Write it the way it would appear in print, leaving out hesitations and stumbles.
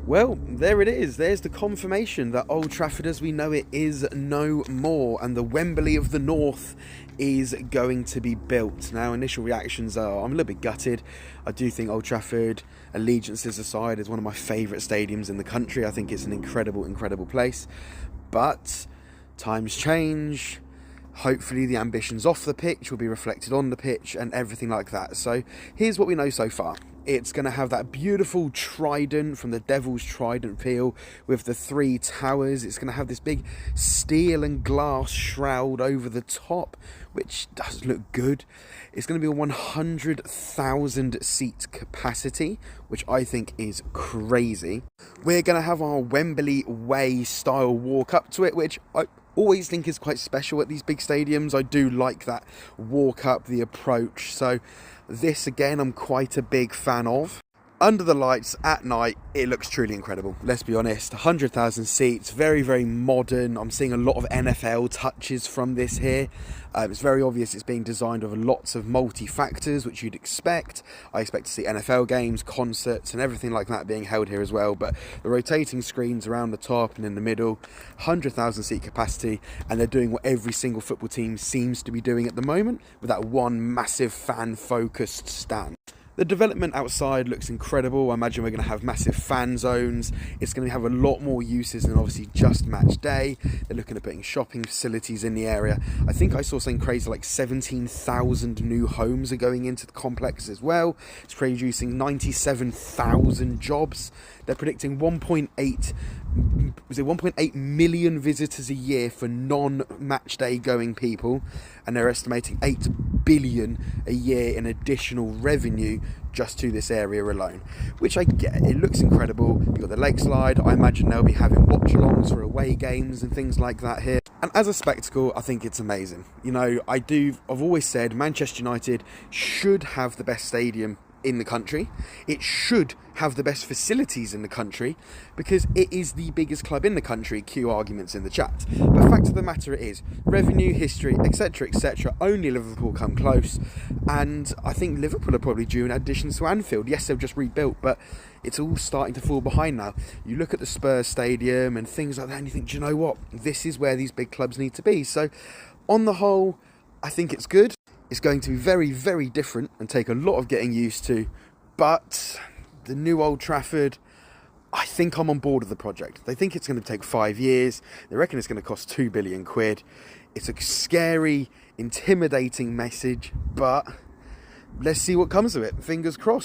Well, there it is. There's the confirmation that Old Trafford as we know it is no more, and the Wembley of the North is going to be built. Now, initial reactions are I'm a little bit gutted. I do think Old Trafford, allegiances aside, is one of my favourite stadiums in the country. I think it's an incredible place. But times change. Hopefully the ambitions off the pitch will be reflected on the pitch and everything like that. So here's what we know so far. It's going to have that beautiful trident from the Devil's Trident peel with the three towers. It's going to have this big steel and glass shroud over the top, which does look good. It's going to be a 100,000 seat capacity, which I think is crazy. We're going to have our Wembley Way style walk up to it, which I always think is quite special at these big stadiums. I do like that walk up, the approach. So this again, I'm quite a big fan of. Under the lights at night, it looks truly incredible. Let's be honest, 100,000 seats, very modern. I'm seeing a lot of NFL touches from this here. It's very obvious it's being designed with lots of multi-factors, which you'd expect. I expect to see NFL games, concerts, and everything like that being held here as well. But the rotating screens around the top and in the middle, 100,000 seat capacity, and they're doing what every single football team seems to be doing at the moment with that one massive fan-focused stand. The development outside looks incredible. I imagine we're going to have massive fan zones. It's going to have a lot more uses than obviously just match day. They're looking at putting shopping facilities in the area. I think I saw something crazy like 17,000 new homes are going into the complex as well. It's producing 97,000 jobs. They're predicting 1.8 million visitors a year for non-match day going people, and they're estimating 8 billion a year in additional revenue just to this area alone, which I get. It looks incredible. You've got the lake slide. I imagine they'll be having watch-alongs for away games and things like that here. And as a spectacle, I think it's amazing. You know, I've always said Manchester United should have the best stadium in the country. It should have the best facilities in the country because it is the biggest club in the country. Cue arguments in the chat. But fact of the matter is, revenue, history, etc, only Liverpool come close, and I think Liverpool are probably due an addition to Anfield. Yes, they've just rebuilt, but it's all starting to fall behind now. You look at the Spurs stadium and things like that and you think, do you know what, this is where these big clubs need to be. So on the whole, I think it's good. It's going to be very different and take a lot of getting used to, but the new Old Trafford, I think I'm on board with the project. They think it's going to take 5 years. They reckon it's going to cost 2 billion quid. It's a scary, intimidating message, but let's see what comes of it. Fingers crossed.